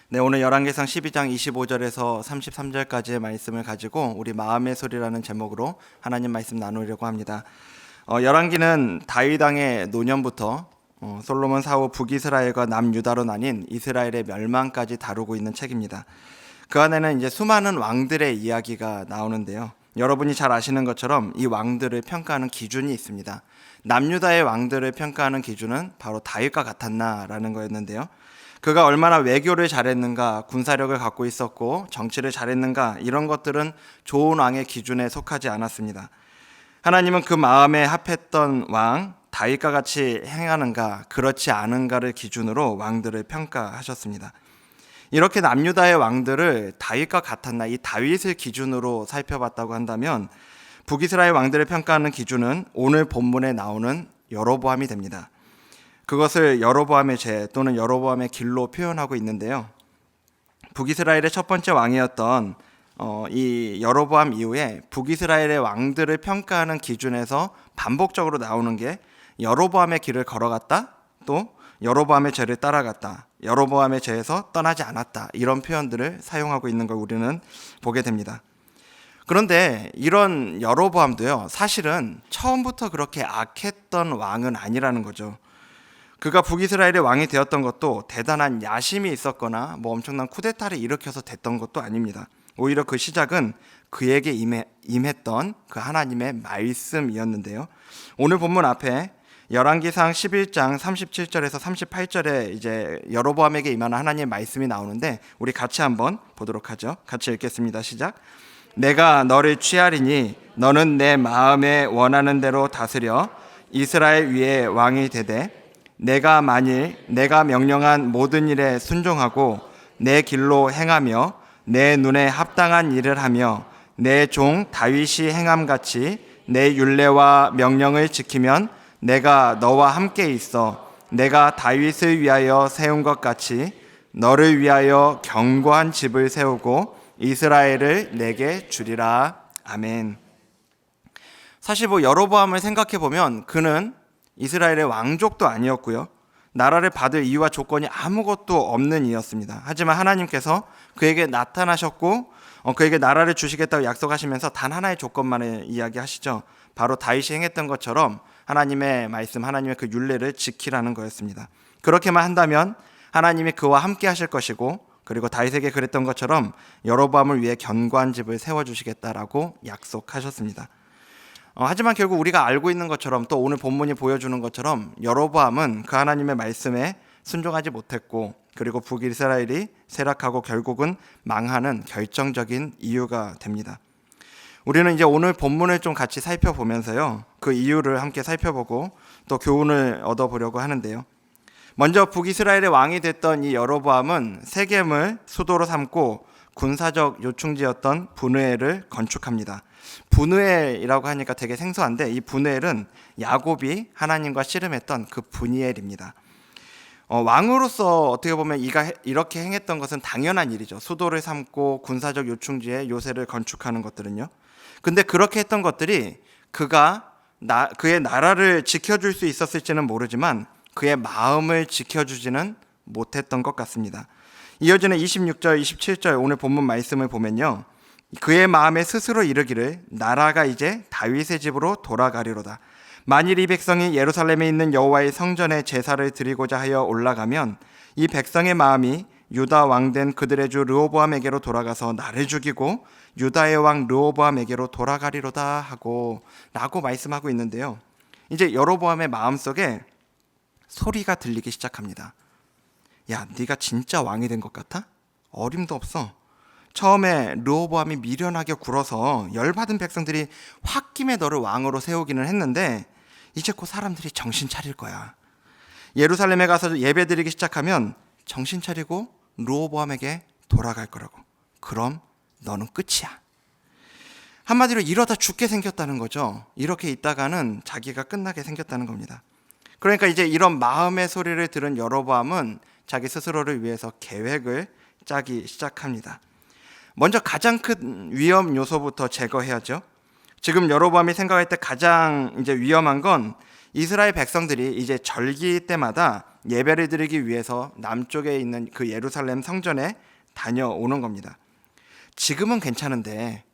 네, 오늘 열왕기상 12장 25절에서 33절까지의 말씀을 가지고 우리 마음의 소리라는 제목으로 하나님 말씀 나누려고 합니다. 열왕기는 다윗 왕의 노년부터 솔로몬 사후 북이스라엘과 남유다로 나뉜 이스라엘의 멸망까지 다루고 있는 책입니다. 그 안에는 이제 수많은 왕들의 이야기가 나오는데요. 여러분이 잘 아시는 것처럼 이 왕들을 평가하는 기준이 있습니다. 남유다의 왕들을 평가하는 기준은 바로 다윗과 같았나라는 거였는데요. 그가 얼마나 외교를 잘했는가, 군사력을 갖고 있었고 정치를 잘했는가, 이런 것들은 좋은 왕의 기준에 속하지 않았습니다. 하나님은 그 마음에 합했던 왕 다윗과 같이 행하는가 그렇지 않은가를 기준으로 왕들을 평가하셨습니다. 이렇게 남유다의 왕들을 다윗과 같았나, 이 다윗을 기준으로 살펴봤다고 한다면 북이스라엘 왕들을 평가하는 기준은 오늘 본문에 나오는 여로보암이 됩니다. 그것을 여로보암의 죄 또는 여로보암의 길로 표현하고 있는데요. 북이스라엘의 첫 번째 왕이었던 이 여로보암 이후에 북이스라엘의 왕들을 평가하는 기준에서 반복적으로 나오는 게 여로보암의 길을 걸어갔다, 또 여로보암의 죄를 따라갔다, 여로보암의 죄에서 떠나지 않았다, 이런 표현들을 사용하고 있는 걸 우리는 보게 됩니다. 그런데 이런 여로보암도요, 사실은 처음부터 그렇게 악했던 왕은 아니라는 거죠. 그가 북이스라엘의 왕이 되었던 것도 대단한 야심이 있었거나 엄청난 쿠데타를 일으켜서 됐던 것도 아닙니다. 오히려 그 시작은 그에게 임했던 그 하나님의 말씀이었는데요. 오늘 본문 앞에 열왕기상 11장 37절에서 38절에 이제 여로보암에게 임하는 하나님의 말씀이 나오는데 우리 같이 한번 보도록 하죠. 같이 읽겠습니다. 시작. 내가 너를 취하리니 너는 내 마음에 원하는 대로 다스려 이스라엘 위에 왕이 되되 내가 만일 내가 명령한 모든 일에 순종하고 내 길로 행하며 내 눈에 합당한 일을 하며 내 종 다윗이 행함같이 내 율례와 명령을 지키면 내가 너와 함께 있어 내가 다윗을 위하여 세운 것 같이 너를 위하여 견고한 집을 세우고 이스라엘을 내게 주리라. 아멘. 사실 여로보암을 생각해 보면 그는 이스라엘의 왕족도 아니었고요, 나라를 받을 이유와 조건이 아무것도 없는 이였습니다. 하지만 하나님께서 그에게 나타나셨고 그에게 나라를 주시겠다고 약속하시면서 단 하나의 조건만을 이야기하시죠. 바로 다윗이 행했던 것처럼 하나님의 말씀, 하나님의 그 율례를 지키라는 거였습니다. 그렇게만 한다면 하나님이 그와 함께 하실 것이고, 그리고 다윗에게 그랬던 것처럼 여로보암을 위해 견고한 집을 세워주시겠다라고 약속하셨습니다. 하지만 결국 우리가 알고 있는 것처럼, 또 오늘 본문이 보여주는 것처럼 여로보암은 그 하나님의 말씀에 순종하지 못했고, 그리고 북이스라엘이 쇠락하고 결국은 망하는 결정적인 이유가 됩니다. 우리는 이제 오늘 본문을 좀 같이 살펴보면서요, 그 이유를 함께 살펴보고 또 교훈을 얻어보려고 하는데요. 먼저 북이스라엘의 왕이 됐던 이 여로보암은 세겜을 수도로 삼고 군사적 요충지였던 브누엘을 건축합니다. 브누엘이라고 하니까 되게 생소한데, 이 브누엘은 야곱이 하나님과 씨름했던 그 브니엘입니다. 왕으로서 어떻게 보면 이가 이렇게 행했던 것은 당연한 일이죠. 수도를 삼고 군사적 요충지에 요새를 건축하는 것들은요. 근데 그렇게 했던 것들이 그의 나라를 지켜줄 수 있었을지는 모르지만 그의 마음을 지켜주지는 못했던 것 같습니다. 이어지는 26절, 27절 오늘 본문 말씀을 보면요, 그의 마음에 스스로 이르기를 나라가 이제 다윗의 집으로 돌아가리로다. 만일 이 백성이 예루살렘에 있는 여호와의 성전에 제사를 드리고자 하여 올라가면 이 백성의 마음이 유다 왕된 그들의 주 르호보암에게로 돌아가서 나를 죽이고 유다의 왕 르호보암에게로 돌아가리로다 라고 말씀하고 있는데요. 이제 여로보암의 마음속에 소리가 들리기 시작합니다. 야, 네가 진짜 왕이 된 것 같아? 어림도 없어. 처음에 르호보암이 미련하게 굴어서 열받은 백성들이 홧김에 너를 왕으로 세우기는 했는데 이제 곧 사람들이 정신 차릴 거야. 예루살렘에 가서 예배드리기 시작하면 정신 차리고 르호보암에게 돌아갈 거라고. 그럼 너는 끝이야. 한마디로 이러다 죽게 생겼다는 거죠. 이렇게 있다가는 자기가 끝나게 생겼다는 겁니다. 그러니까 이제 이런 마음의 소리를 들은 여로보암은 자기 스스로를 위해서 계획을 짜기 시작합니다. 먼저 가장 큰 위험 요소부터 제거해야죠. 지금 여로보암이 생각할 때 가장 이제 위험한 건 이스라엘 백성들이 이제 절기 때마다 예배를 드리기 위해서 남쪽에 있는 그 예루살렘 성전에 다녀오는 겁니다. 지금은 괜찮은데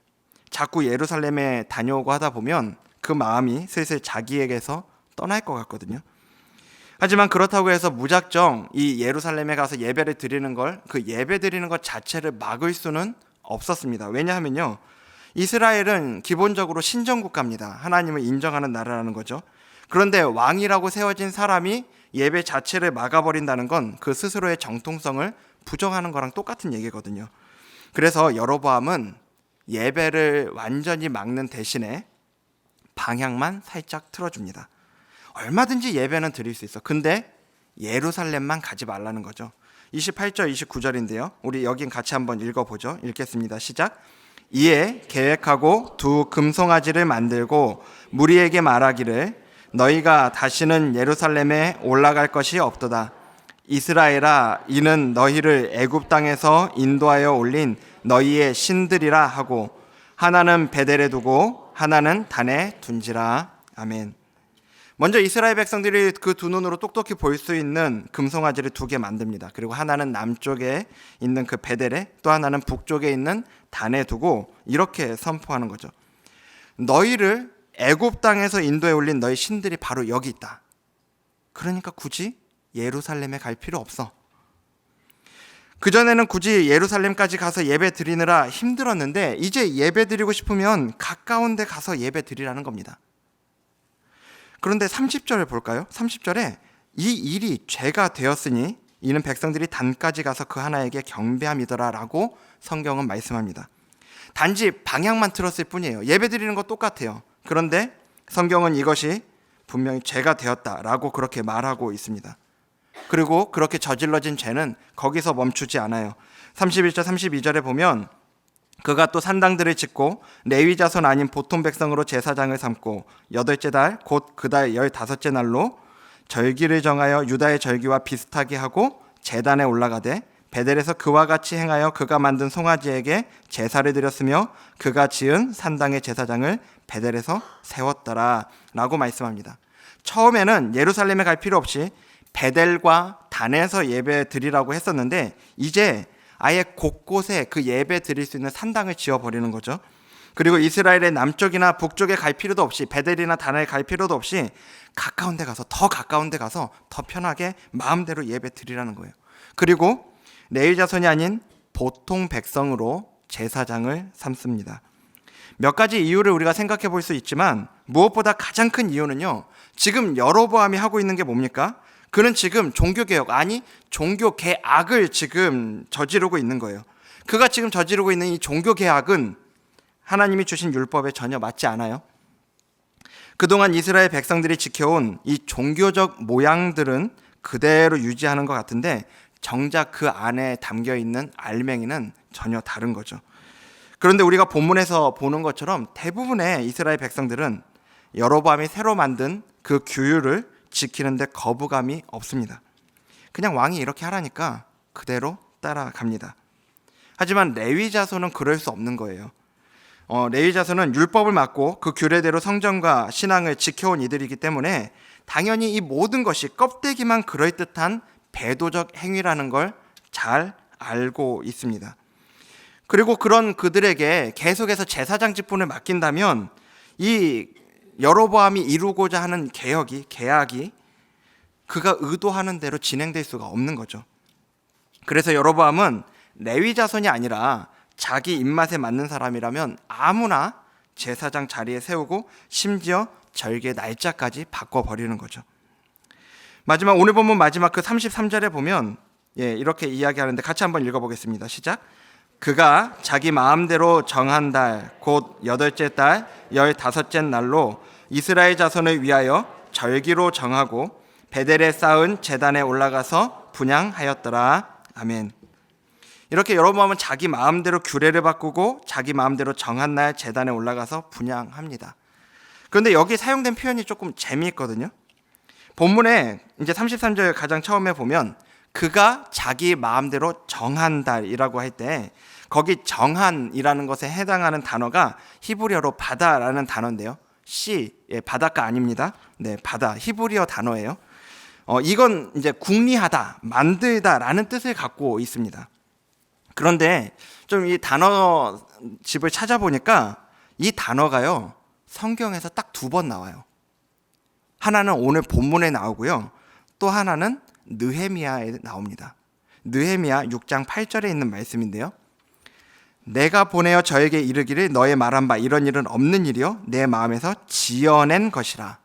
자꾸 예루살렘에 다녀오고 하다 보면 그 마음이 슬슬 자기에게서 떠날 것 같거든요. 하지만 그렇다고 해서 무작정 이 예루살렘에 가서 예배를 드리는 걸, 그 예배 드리는 것 자체를 막을 수는 없었습니다. 왜냐하면요, 이스라엘은 기본적으로 신정국가입니다. 하나님을 인정하는 나라라는 거죠. 그런데 왕이라고 세워진 사람이 예배 자체를 막아버린다는 건 그 스스로의 정통성을 부정하는 거랑 똑같은 얘기거든요. 그래서 여로보암은 예배를 완전히 막는 대신에 방향만 살짝 틀어줍니다. 얼마든지 예배는 드릴 수 있어. 근데 예루살렘만 가지 말라는 거죠. 28절 29절인데요. 우리 여긴 같이 한번 읽어보죠. 읽겠습니다. 시작. 이에 계획하고 두 금송아지를 만들고 무리에게 말하기를 너희가 다시는 예루살렘에 올라갈 것이 없도다. 이스라엘아, 이는 너희를 애굽 땅에서 인도하여 올린 너희의 신들이라 하고 하나는 베델에 두고 하나는 단에 둔지라. 아멘. 먼저 이스라엘 백성들이 그 두 눈으로 똑똑히 볼 수 있는 금송아지를 2개 만듭니다. 그리고 하나는 남쪽에 있는 그 베델에, 또 하나는 북쪽에 있는 단에 두고 이렇게 선포하는 거죠. 너희를 애굽 땅에서 인도해 올린 너희 신들이 바로 여기 있다. 그러니까 굳이 예루살렘에 갈 필요 없어. 그전에는 굳이 예루살렘까지 가서 예배 드리느라 힘들었는데 이제 예배 드리고 싶으면 가까운 데 가서 예배 드리라는 겁니다. 그런데 30절을 볼까요? 30절에 이 일이 죄가 되었으니 이는 백성들이 단까지 가서 그 하나에게 경배함이더라 라고 성경은 말씀합니다. 단지 방향만 틀었을 뿐이에요. 예배 드리는 거 똑같아요. 그런데 성경은 이것이 분명히 죄가 되었다라고 그렇게 말하고 있습니다. 그리고 그렇게 저질러진 죄는 거기서 멈추지 않아요. 31절 32절에 보면 그가 또 산당들을 짓고 레위 자손 아닌 보통 백성으로 제사장을 삼고 8째 달 곧 그 달 15째 날로 절기를 정하여 유다의 절기와 비슷하게 하고 제단에 올라가되 베델에서 그와 같이 행하여 그가 만든 송아지에게 제사를 드렸으며 그가 지은 산당의 제사장을 베델에서 세웠더라 라고 말씀합니다. 처음에는 예루살렘에 갈 필요 없이 베델과 단에서 예배 드리라고 했었는데 이제 아예 곳곳에 그 예배 드릴 수 있는 산당을 지어버리는 거죠. 그리고 이스라엘의 남쪽이나 북쪽에 갈 필요도 없이 베델이나 단에 갈 필요도 없이 가까운 데 가서 더 가까운 데 가서 더 편하게 마음대로 예배 드리라는 거예요. 그리고 레위 자손이 아닌 보통 백성으로 제사장을 삼습니다. 몇 가지 이유를 우리가 생각해 볼 수 있지만 무엇보다 가장 큰 이유는요, 지금 여로보암이 하고 있는 게 뭡니까? 그는 지금 종교개혁, 아니 종교개악을 지금 저지르고 있는 거예요. 그가 지금 저지르고 있는 이 종교개악은 하나님이 주신 율법에 전혀 맞지 않아요. 그동안 이스라엘 백성들이 지켜온 이 종교적 모양들은 그대로 유지하는 것 같은데 정작 그 안에 담겨있는 알맹이는 전혀 다른 거죠. 그런데 우리가 본문에서 보는 것처럼 대부분의 이스라엘 백성들은 여로보암이 새로 만든 그 규율을 지키는데 거부감이 없습니다. 그냥 왕이 이렇게 하라니까 그대로 따라갑니다. 하지만 레위 자손은 그럴 수 없는 거예요. 레위 자손은 율법을 맡고 그 규례대로 성전과 신앙을 지켜온 이들이기 때문에 당연히 이 모든 것이 껍데기만 그럴듯한 배도적 행위라는 걸 잘 알고 있습니다. 그리고 그런 그들에게 계속해서 제사장 직분을 맡긴다면 이 여로보암이 이루고자 하는 계약이 그가 의도하는 대로 진행될 수가 없는 거죠. 그래서 여로보암은 레위 자손이 아니라 자기 입맛에 맞는 사람이라면 아무나 제사장 자리에 세우고 심지어 절개 날짜까지 바꿔버리는 거죠. 오늘 본문 마지막 그 33절에 보면 이렇게 이야기하는데 같이 한번 읽어보겠습니다. 시작. 그가 자기 마음대로 정한 달 곧 8째 달 15째 날로 이스라엘 자손을 위하여 절기로 정하고 베델에 쌓은 제단에 올라가서 분향하였더라. 아멘. 이렇게 여로보암은 자기 마음대로 규례를 바꾸고 자기 마음대로 정한 날 제단에 올라가서 분향합니다. 그런데 여기 사용된 표현이 조금 재미있거든요. 본문에 이제 33절 가장 처음에 보면 그가 자기 마음대로 정한 달이라고 할 때 거기 정한이라는 것에 해당하는 단어가 히브리어로 바다라는 단어인데요. 바닷가 아닙니다. 바다, 히브리어 단어예요. 이건 이제 궁리하다, 만들다라는 뜻을 갖고 있습니다. 그런데 좀 이 단어 집을 찾아보니까 이 단어가요, 성경에서 딱 2번 나와요. 하나는 오늘 본문에 나오고요, 또 하나는 느헤미야에 나옵니다. 느헤미야 6장 8절에 있는 말씀인데요. 내가 보내어 저에게 이르기를 너의 말한 바 이런 일은 없는 일이요 내 마음에서 지어낸 것이라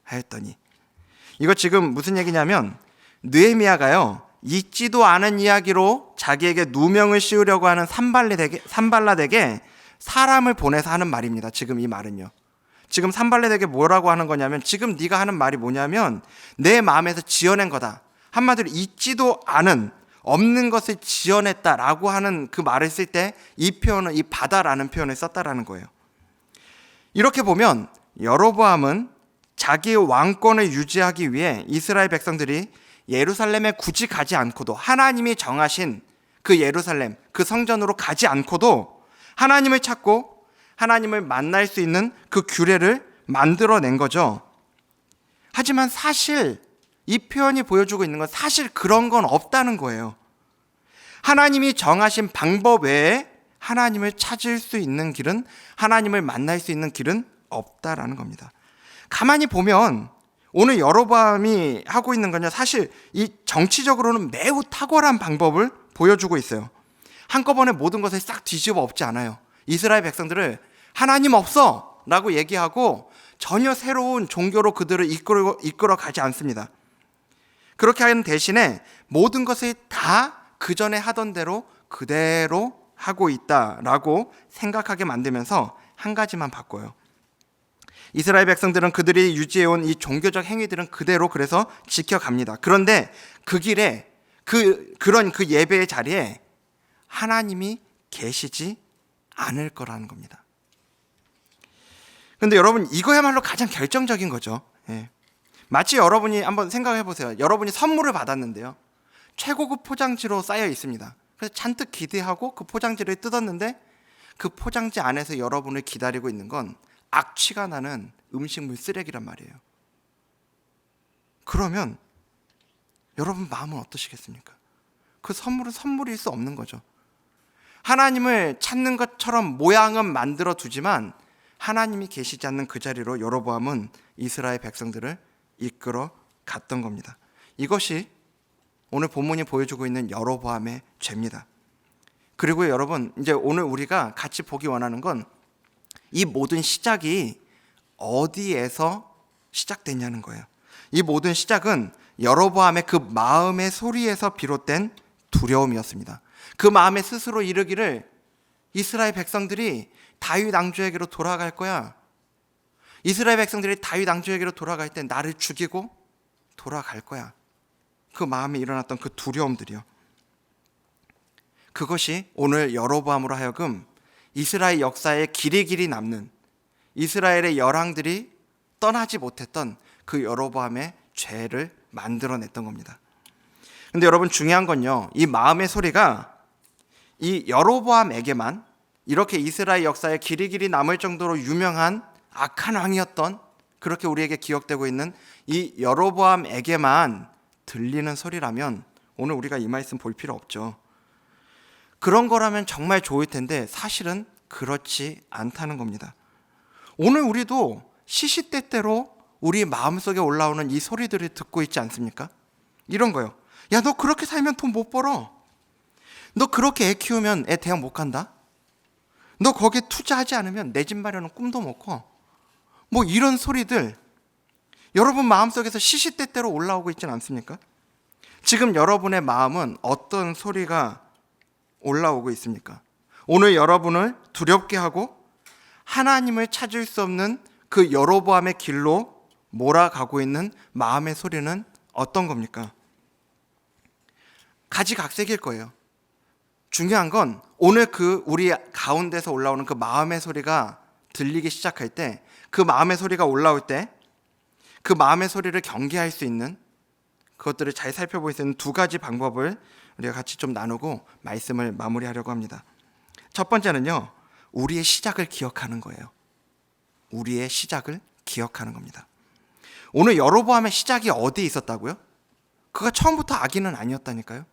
하였더니, 이거 지금 무슨 얘기냐면 느헤미야가요, 있지도 않은 이야기로 자기에게 누명을 씌우려고 하는 산발랏에게 사람을 보내서 하는 말입니다. 지금 이 말은요, 지금 산발랏에게 뭐라고 하는 거냐면, 지금 네가 하는 말이 뭐냐면 내 마음에서 지어낸 거다. 한마디로 있지도 않은, 없는 것을 지어냈다라고 하는 그 말을 쓸 때 이 표현은, 이 바다라는 표현을 썼다라는 거예요. 이렇게 보면 여로보암은 자기의 왕권을 유지하기 위해 이스라엘 백성들이 예루살렘에 굳이 가지 않고도, 하나님이 정하신 그 예루살렘, 그 성전으로 가지 않고도 하나님을 찾고 하나님을 만날 수 있는 그 규례를 만들어낸 거죠. 하지만 사실 이 표현이 보여주고 있는 건 사실 그런 건 없다는 거예요. 하나님이 정하신 방법 외에 하나님을 찾을 수 있는 길은, 하나님을 만날 수 있는 길은 없다라는 겁니다. 가만히 보면 오늘 여로보암이 하고 있는 건요, 사실 이 정치적으로는 매우 탁월한 방법을 보여주고 있어요. 한꺼번에 모든 것을 싹 뒤집어 엎지 않아요. 이스라엘 백성들을 하나님 없어 라고 얘기하고 전혀 새로운 종교로 그들을 이끌어 가지 않습니다. 그렇게 하는 대신에 모든 것을 다 그 전에 하던 대로 그대로 하고 있다라고 생각하게 만들면서 한 가지만 바꿔요. 이스라엘 백성들은 그들이 유지해온 이 종교적 행위들은 그대로 그래서 지켜갑니다. 그런데 그 길에 그런 예배의 자리에 하나님이 계시지 않을 거라는 겁니다. 그런데 여러분, 이거야말로 가장 결정적인 거죠. 마치 여러분이 한번 생각해 보세요. 여러분이 선물을 받았는데요, 최고급 포장지로 쌓여 있습니다. 그래서 잔뜩 기대하고 그 포장지를 뜯었는데 그 포장지 안에서 여러분을 기다리고 있는 건 악취가 나는 음식물 쓰레기란 말이에요. 그러면 여러분 마음은 어떠시겠습니까? 그 선물은 선물일 수 없는 거죠. 하나님을 찾는 것처럼 모양은 만들어 두지만 하나님이 계시지 않는 그 자리로 여로보암은 이스라엘 백성들을 이끌어 갔던 겁니다. 이것이 오늘 본문이 보여주고 있는 여로보암의 죄입니다. 그리고 여러분, 이제 오늘 우리가 같이 보기 원하는 건 이 모든 시작이 어디에서 시작됐냐는 거예요. 이 모든 시작은 여로보암의 그 마음의 소리에서 비롯된 두려움이었습니다. 그 마음에 스스로 이르기를, 이스라엘 백성들이 다윗 왕조에게로 돌아갈 거야. 이스라엘 백성들이 다윗 왕조에게로 돌아갈 때 나를 죽이고 돌아갈 거야. 그 마음에 일어났던 그 두려움들이요. 그것이 오늘 여로보암으로 하여금 이스라엘 역사에 길이 남는, 이스라엘의 열왕들이 떠나지 못했던 그 여로보암의 죄를 만들어냈던 겁니다. 근데 여러분, 중요한 건요, 이 마음의 소리가 이 여로보암에게만, 이렇게 이스라엘 역사에 길이 남을 정도로 유명한 악한 왕이었던, 그렇게 우리에게 기억되고 있는 이 여로보암에게만 들리는 소리라면 오늘 우리가 이 말씀 볼 필요 없죠. 그런 거라면 정말 좋을 텐데 사실은 그렇지 않다는 겁니다. 오늘 우리도 시시때때로 우리 마음속에 올라오는 이 소리들을 듣고 있지 않습니까? 이런 거요. 야, 너 그렇게 살면 돈 못 벌어. 너 그렇게 애 키우면 애 대학 못 간다. 너 거기에 투자하지 않으면 내 집 마련은 꿈도 못 꿔. 뭐 이런 소리들 여러분 마음속에서 시시때때로 올라오고 있지는 않습니까? 지금 여러분의 마음은 어떤 소리가 올라오고 있습니까? 오늘 여러분을 두렵게 하고 하나님을 찾을 수 없는 그 여로보암의 길로 몰아가고 있는 마음의 소리는 어떤 겁니까? 가지각색일 거예요. 중요한 건 오늘 그 우리 가운데서 올라오는 그 마음의 소리가 들리기 시작할 때, 그 마음의 소리가 올라올 때 그 마음의 소리를 경계할 수 있는, 그것들을 잘 살펴볼 수 있는 2가지 방법을 우리가 같이 좀 나누고 말씀을 마무리하려고 합니다. 첫 번째는요, 우리의 시작을 기억하는 거예요. 우리의 시작을 기억하는 겁니다. 오늘 여로보암의 시작이 어디에 있었다고요? 그가 처음부터 악인은 아니었다니까요.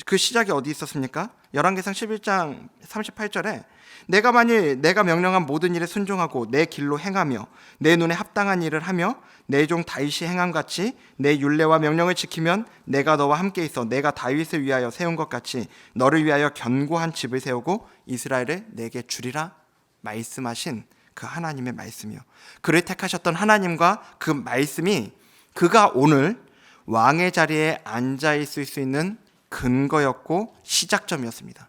그 시작이 어디 있었습니까? 열왕기상 11장 38절에 내가 만일 내가 명령한 모든 일에 순종하고 내 길로 행하며 내 눈에 합당한 일을 하며 내 종 다윗이 행함같이 내 율례와 명령을 지키면 내가 너와 함께 있어 내가 다윗을 위하여 세운 것 같이 너를 위하여 견고한 집을 세우고 이스라엘을 내게 주리라 말씀하신 그 하나님의 말씀이요. 그를 택하셨던 하나님과 그 말씀이 그가 오늘 왕의 자리에 앉아 있을 수 있는 근거였고 시작점이었습니다.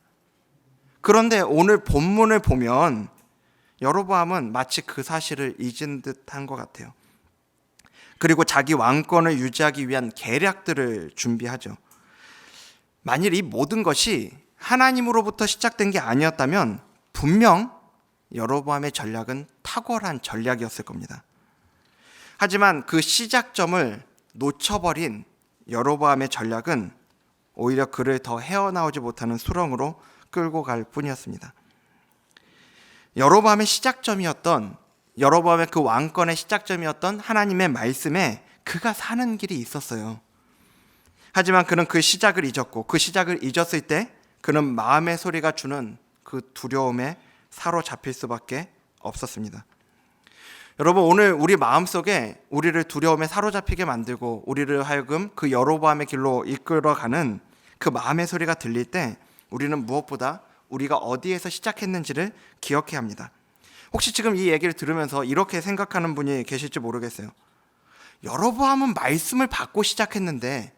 그런데 오늘 본문을 보면 여로보암은 마치 그 사실을 잊은 듯한 것 같아요. 그리고 자기 왕권을 유지하기 위한 계략들을 준비하죠. 만일 이 모든 것이 하나님으로부터 시작된 게 아니었다면 분명 여로보암의 전략은 탁월한 전략이었을 겁니다. 하지만 그 시작점을 놓쳐버린 여로보암의 전략은 오히려 그를 더 헤어나오지 못하는 수렁으로 끌고 갈 뿐이었습니다. 여로보암의 그 왕권의 시작점이었던 하나님의 말씀에 그가 사는 길이 있었어요. 하지만 그는 그 시작을 잊었고 그 시작을 잊었을 때 그는 마음의 소리가 주는 그 두려움에 사로잡힐 수밖에 없었습니다. 여러분, 오늘 우리 마음속에 우리를 두려움에 사로잡히게 만들고 우리를 하여금 그 여로보암의 길로 이끌어가는 그 마음의 소리가 들릴 때 우리는 무엇보다 우리가 어디에서 시작했는지를 기억해야 합니다. 혹시 지금 이 얘기를 들으면서 이렇게 생각하는 분이 계실지 모르겠어요. 여로보암은 말씀을 받고 시작했는데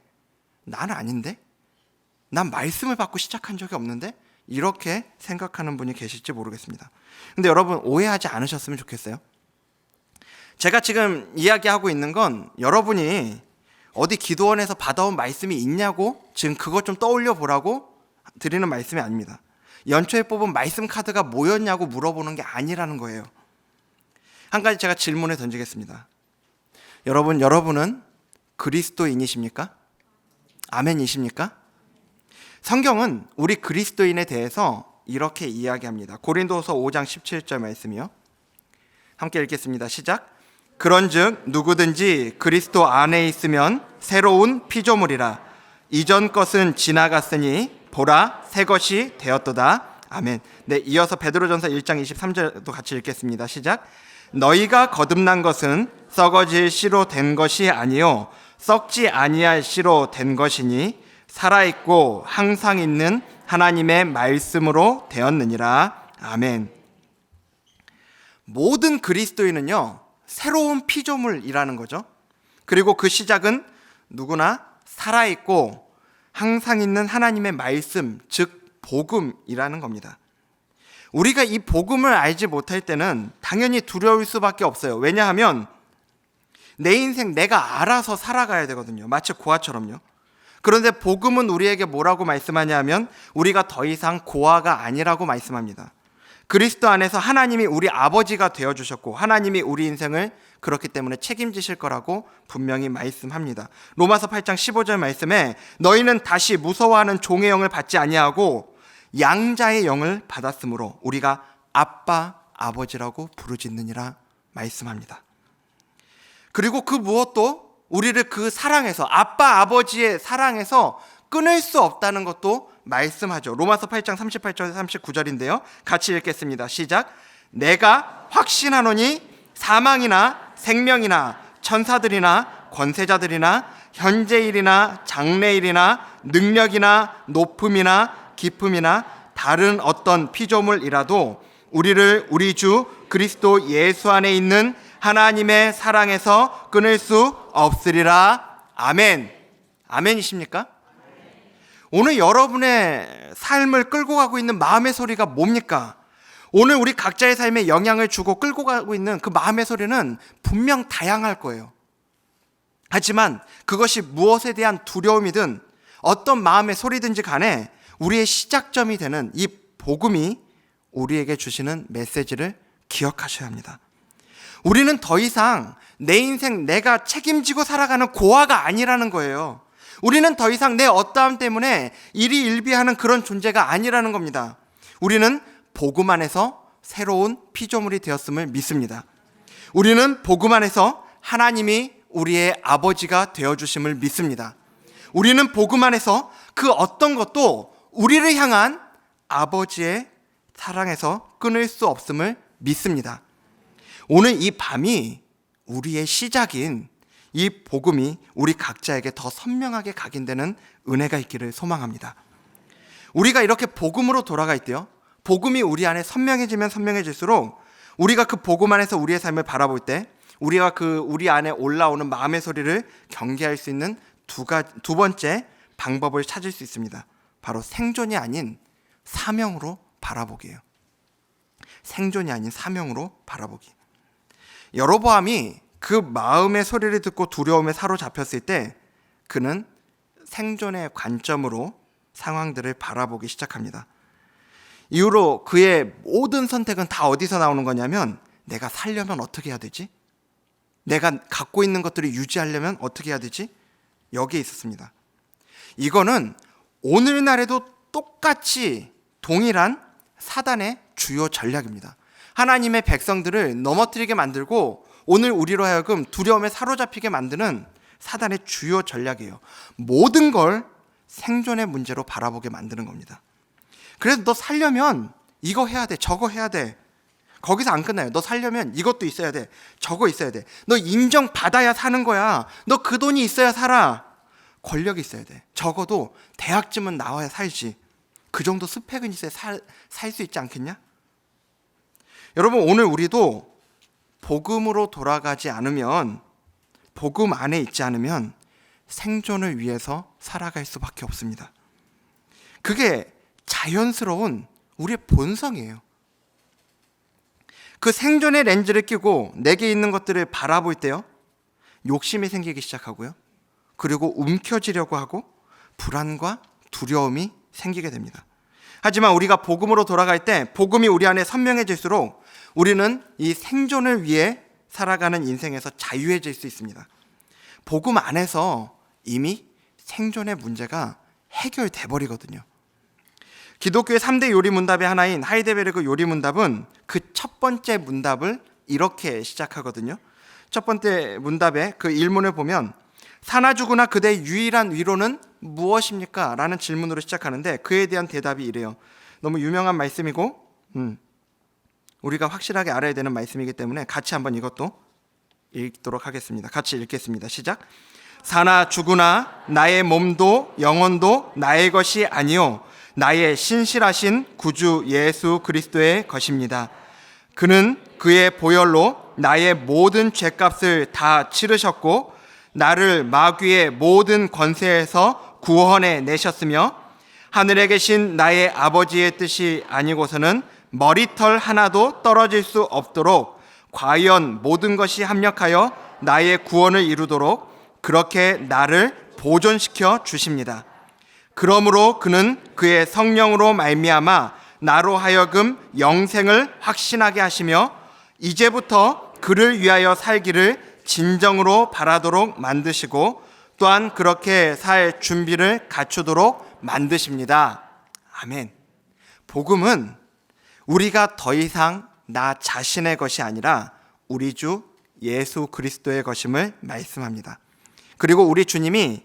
난 아닌데? 난 말씀을 받고 시작한 적이 없는데? 이렇게 생각하는 분이 계실지 모르겠습니다. 근데 여러분, 오해하지 않으셨으면 좋겠어요. 제가 지금 이야기하고 있는 건 여러분이 어디 기도원에서 받아온 말씀이 있냐고 지금 그것 좀 떠올려 보라고 드리는 말씀이 아닙니다. 연초에 뽑은 말씀 카드가 뭐였냐고 물어보는 게 아니라는 거예요. 한 가지 제가 질문을 던지겠습니다. 여러분은 그리스도인이십니까? 아멘이십니까? 성경은 우리 그리스도인에 대해서 이렇게 이야기합니다. 고린도서 5장 17절 말씀이요. 함께 읽겠습니다. 시작. 그런즉 누구든지 그리스도 안에 있으면 새로운 피조물이라. 이전 것은 지나갔으니 보라 새 것이 되었도다. 아멘. 네, 이어서 베드로전서 1장 23절도 같이 읽겠습니다. 시작. 너희가 거듭난 것은 썩어질 씨로 된 것이 아니요 썩지 아니할 씨로 된 것이니 살아있고 항상 있는 하나님의 말씀으로 되었느니라. 아멘. 모든 그리스도인은요 새로운 피조물이라는 거죠. 그리고 그 시작은 누구나 살아있고 항상 있는 하나님의 말씀, 즉 복음이라는 겁니다. 우리가 이 복음을 알지 못할 때는 당연히 두려울 수밖에 없어요. 왜냐하면 내 인생 내가 알아서 살아가야 되거든요. 마치 고아처럼요. 그런데 복음은 우리에게 뭐라고 말씀하냐면 우리가 더 이상 고아가 아니라고 말씀합니다. 그리스도 안에서 하나님이 우리 아버지가 되어주셨고 하나님이 우리 인생을 그렇기 때문에 책임지실 거라고 분명히 말씀합니다. 로마서 8장 15절 말씀에 너희는 다시 무서워하는 종의 영을 받지 아니하고 양자의 영을 받았으므로 우리가 아빠 아버지라고 부르짖느니라 말씀합니다. 그리고 그 무엇도 우리를 그 사랑에서 아빠 아버지의 사랑에서 끊을 수 없다는 것도 말씀하죠. 로마서 8장 38절 39절인데요. 같이 읽겠습니다. 시작. 내가 확신하노니 사망이나 생명이나 천사들이나 권세자들이나 현재일이나 장래일이나 능력이나 높음이나 깊음이나 다른 어떤 피조물이라도 우리를 우리 주 그리스도 예수 안에 있는 하나님의 사랑에서 끊을 수 없으리라. 아멘. 아멘이십니까? 오늘 여러분의 삶을 끌고 가고 있는 마음의 소리가 뭡니까? 오늘 우리 각자의 삶에 영향을 주고 끌고 가고 있는 그 마음의 소리는 분명 다양할 거예요. 하지만 그것이 무엇에 대한 두려움이든 어떤 마음의 소리든지 간에 우리의 시작점이 되는 이 복음이 우리에게 주시는 메시지를 기억하셔야 합니다. 우리는 더 이상 내 인생 내가 책임지고 살아가는 고아가 아니라는 거예요. 우리는 더 이상 내 어떠함 때문에 일희일비하는 그런 존재가 아니라는 겁니다. 우리는 복음 안에서 새로운 피조물이 되었음을 믿습니다. 우리는 복음 안에서 하나님이 우리의 아버지가 되어주심을 믿습니다. 우리는 복음 안에서 그 어떤 것도 우리를 향한 아버지의 사랑에서 끊을 수 없음을 믿습니다. 오늘 이 밤이 우리의 시작인 이 복음이 우리 각자에게 더 선명하게 각인되는 은혜가 있기를 소망합니다. 우리가 이렇게 복음으로 돌아가 있대요. 복음이 우리 안에 선명해지면 선명해질수록 우리가 그 복음 안에서 우리의 삶을 바라볼 때 우리가 우리 안에 올라오는 마음의 소리를 경계할 수 있는 두 번째 방법을 찾을 수 있습니다. 바로 생존이 아닌 사명으로 바라보기예요. 생존이 아닌 사명으로 바라보기. 여로보암이 그 마음의 소리를 듣고 두려움에 사로잡혔을 때 그는 생존의 관점으로 상황들을 바라보기 시작합니다. 이후로 그의 모든 선택은 다 어디서 나오는 거냐면 내가 살려면 어떻게 해야 되지? 내가 갖고 있는 것들을 유지하려면 어떻게 해야 되지? 여기에 있었습니다. 이거는 오늘날에도 똑같이 동일한 사단의 주요 전략입니다. 하나님의 백성들을 넘어뜨리게 만들고 오늘 우리로 하여금 두려움에 사로잡히게 만드는 사단의 주요 전략이에요. 모든 걸 생존의 문제로 바라보게 만드는 겁니다. 그래서 너 살려면 이거 해야 돼, 저거 해야 돼. 거기서 안 끝나요. 너 살려면 이것도 있어야 돼, 저거 있어야 돼. 너 인정받아야 사는 거야. 너 그 돈이 있어야 살아. 권력이 있어야 돼. 적어도 대학쯤은 나와야 살지. 그 정도 스펙은 있어야 살 수 있지 않겠냐? 여러분, 오늘 우리도 복음으로 돌아가지 않으면, 복음 안에 있지 않으면 생존을 위해서 살아갈 수밖에 없습니다. 그게 자연스러운 우리의 본성이에요. 그 생존의 렌즈를 끼고 내게 있는 것들을 바라볼 때요, 욕심이 생기기 시작하고요, 그리고 움켜쥐려고 하고 불안과 두려움이 생기게 됩니다. 하지만 우리가 복음으로 돌아갈 때 복음이 우리 안에 선명해질수록 우리는 이 생존을 위해 살아가는 인생에서 자유해질 수 있습니다. 복음 안에서 이미 생존의 문제가 해결돼 버리거든요. 기독교의 3대 요리 문답의 하나인 하이데베르그 요리 문답은 그 첫 번째 문답을 이렇게 시작하거든요. 첫 번째 문답의 그 일문을 보면 사나 죽으나 그대의 유일한 위로는 무엇입니까? 라는 질문으로 시작하는데 그에 대한 대답이 이래요. 너무 유명한 말씀이고 우리가 확실하게 알아야 되는 말씀이기 때문에 같이 한번 이것도 읽도록 하겠습니다. 같이 읽겠습니다. 시작. 사나 죽으나 나의 몸도 영혼도 나의 것이 아니요 나의 신실하신 구주 예수 그리스도의 것입니다. 그는 그의 보혈로 나의 모든 죄값을 다 치르셨고 나를 마귀의 모든 권세에서 구원해 내셨으며 하늘에 계신 나의 아버지의 뜻이 아니고서는 머리털 하나도 떨어질 수 없도록 과연 모든 것이 합력하여 나의 구원을 이루도록 그렇게 나를 보존시켜 주십니다. 그러므로 그는 그의 성령으로 말미암아 나로 하여금 영생을 확신하게 하시며 이제부터 그를 위하여 살기를 진정으로 바라도록 만드시고 또한 그렇게 살 준비를 갖추도록 만드십니다. 아멘. 복음은 우리가 더 이상 나 자신의 것이 아니라 우리 주 예수 그리스도의 것임을 말씀합니다. 그리고 우리 주님이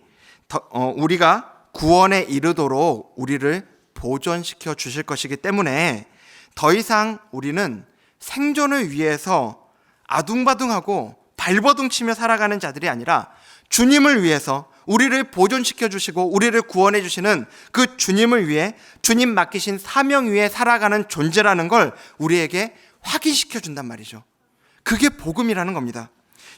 우리가 구원에 이르도록 우리를 보존시켜 주실 것이기 때문에 더 이상 우리는 생존을 위해서 아둥바둥하고 발버둥 치며 살아가는 자들이 아니라 주님을 위해서 우리를 보존시켜 주시고 우리를 구원해 주시는 그 주님을 위해 주님 맡기신 사명 위에 살아가는 존재라는 걸 우리에게 확인시켜 준단 말이죠. 그게 복음이라는 겁니다.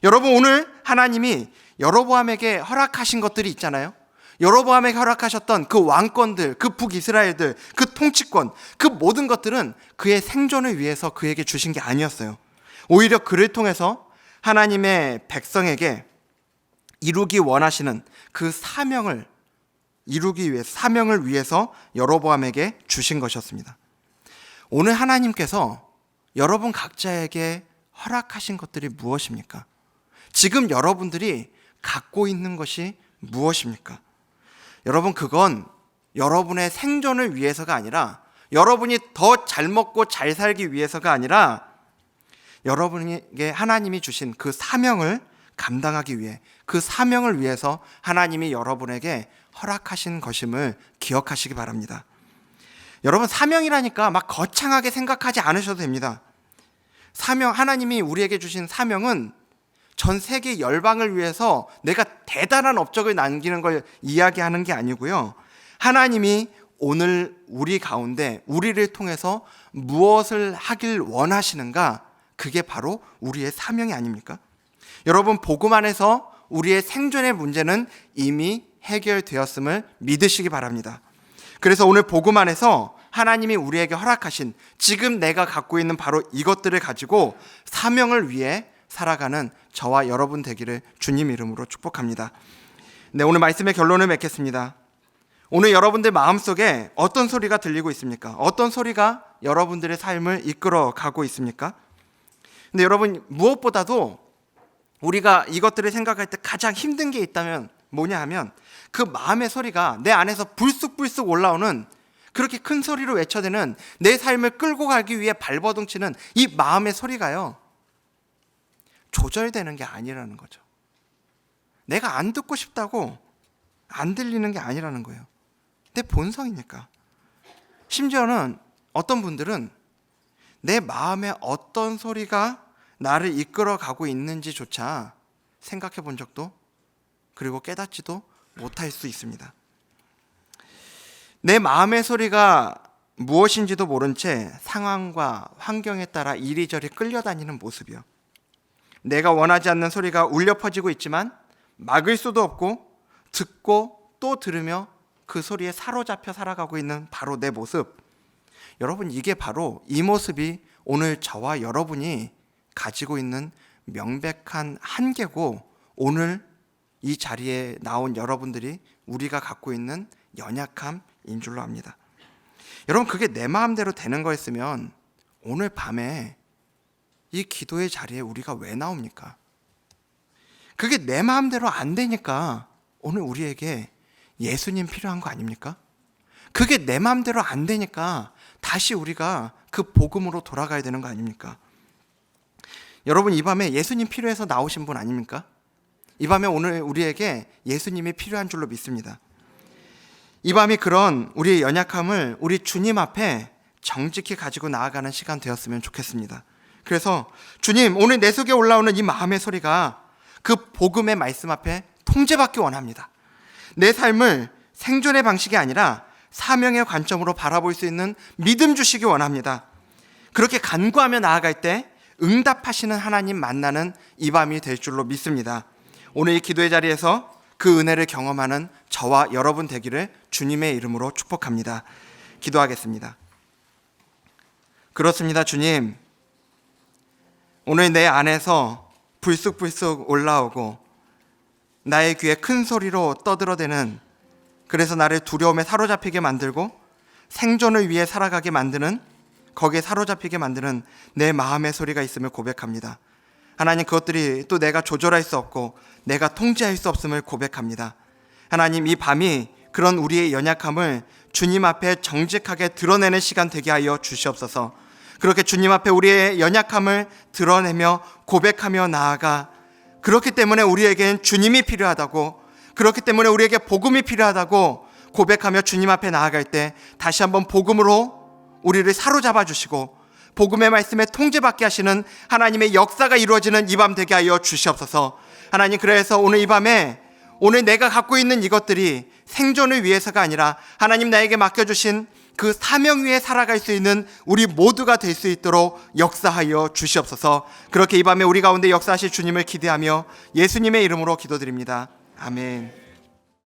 여러분, 오늘 하나님이 여로보암에게 허락하신 것들이 있잖아요. 여로보암에게 허락하셨던 그 왕권들, 그 북이스라엘들, 그 통치권, 그 모든 것들은 그의 생존을 위해서 그에게 주신 게 아니었어요. 오히려 그를 통해서 하나님의 백성에게 이루기 원하시는 그 사명을 이루기 위해서, 사명을 위해서 여로보암에게 주신 것이었습니다. 오늘 하나님께서 여러분 각자에게 허락하신 것들이 무엇입니까? 지금 여러분들이 갖고 있는 것이 무엇입니까? 여러분, 그건 여러분의 생존을 위해서가 아니라 여러분이 더 잘 먹고 잘 살기 위해서가 아니라 여러분에게 하나님이 주신 그 사명을 감당하기 위해, 그 사명을 위해서 하나님이 여러분에게 허락하신 것임을 기억하시기 바랍니다. 여러분, 사명이라니까 막 거창하게 생각하지 않으셔도 됩니다. 하나님이 우리에게 주신 사명은 전 세계 열방을 위해서 내가 대단한 업적을 남기는 걸 이야기하는 게 아니고요. 하나님이 오늘 우리 가운데 우리를 통해서 무엇을 하길 원하시는가, 그게 바로 우리의 사명이 아닙니까? 여러분, 복음 안에서 우리의 생존의 문제는 이미 해결되었음을 믿으시기 바랍니다. 그래서 오늘 복음 안에서 하나님이 우리에게 허락하신 지금 내가 갖고 있는 바로 이것들을 가지고 사명을 위해 살아가는 저와 여러분 되기를 주님 이름으로 축복합니다. 네, 오늘 말씀의 결론을 맺겠습니다. 오늘 여러분들 마음속에 어떤 소리가 들리고 있습니까? 어떤 소리가 여러분들의 삶을 이끌어 가고 있습니까? 근데 여러분, 무엇보다도 우리가 이것들을 생각할 때 가장 힘든 게 있다면 뭐냐 하면, 그 마음의 소리가 내 안에서 불쑥불쑥 올라오는, 그렇게 큰 소리로 외쳐대는, 내 삶을 끌고 가기 위해 발버둥치는 이 마음의 소리가요, 조절되는 게 아니라는 거죠. 내가 안 듣고 싶다고 안 들리는 게 아니라는 거예요. 내 본성이니까. 심지어는 어떤 분들은 내 마음에 어떤 소리가 나를 이끌어 가고 있는지조차 생각해 본 적도, 그리고 깨닫지도 못할 수 있습니다. 내 마음의 소리가 무엇인지도 모른 채 상황과 환경에 따라 이리저리 끌려다니는 모습이요. 내가 원하지 않는 소리가 울려 퍼지고 있지만 막을 수도 없고, 듣고 또 들으며 그 소리에 사로잡혀 살아가고 있는 바로 내 모습. 여러분, 이게 바로, 이 모습이 오늘 저와 여러분이 가지고 있는 명백한 한계고, 오늘 이 자리에 나온 여러분들이 우리가 갖고 있는 연약함인 줄로 압니다. 여러분, 그게 내 마음대로 되는 거였으면 오늘 밤에 이 기도의 자리에 우리가 왜 나옵니까? 그게 내 마음대로 안 되니까 오늘 우리에게 예수님 필요한 거 아닙니까? 그게 내 마음대로 안 되니까 다시 우리가 그 복음으로 돌아가야 되는 거 아닙니까? 여러분, 이 밤에 예수님 필요해서 나오신 분 아닙니까? 이 밤에 오늘 우리에게 예수님이 필요한 줄로 믿습니다. 이 밤이 그런 우리의 연약함을 우리 주님 앞에 정직히 가지고 나아가는 시간 되었으면 좋겠습니다. 그래서 주님, 오늘 내 속에 올라오는 이 마음의 소리가 그 복음의 말씀 앞에 통제받기 원합니다. 내 삶을 생존의 방식이 아니라 사명의 관점으로 바라볼 수 있는 믿음 주시기 원합니다. 그렇게 간구하며 나아갈 때 응답하시는 하나님 만나는 이 밤이 될 줄로 믿습니다. 오늘 이 기도의 자리에서 그 은혜를 경험하는 저와 여러분 되기를 주님의 이름으로 축복합니다. 기도하겠습니다. 그렇습니다, 주님. 오늘 내 안에서 불쑥불쑥 올라오고 나의 귀에 큰 소리로 떠들어대는, 그래서 나를 두려움에 사로잡히게 만들고 생존을 위해 살아가게 만드는, 거기에 사로잡히게 만드는 내 마음의 소리가 있음을 고백합니다. 하나님, 그것들이 또 내가 조절할 수 없고 내가 통제할 수 없음을 고백합니다. 하나님, 이 밤이 그런 우리의 연약함을 주님 앞에 정직하게 드러내는 시간 되게 하여 주시옵소서. 그렇게 주님 앞에 우리의 연약함을 드러내며 고백하며 나아가, 그렇기 때문에 우리에겐 주님이 필요하다고, 그렇기 때문에 우리에게 복음이 필요하다고 고백하며 주님 앞에 나아갈 때 다시 한번 복음으로 우리를 사로잡아 주시고 복음의 말씀에 통제받게 하시는 하나님의 역사가 이루어지는 이 밤 되게 하여 주시옵소서. 하나님, 그래서 오늘 이 밤에 오늘 내가 갖고 있는 이것들이 생존을 위해서가 아니라 하나님 나에게 맡겨주신 그 사명 위에 살아갈 수 있는 우리 모두가 될 수 있도록 역사하여 주시옵소서. 그렇게 이 밤에 우리 가운데 역사하실 주님을 기대하며 예수님의 이름으로 기도드립니다. 아멘.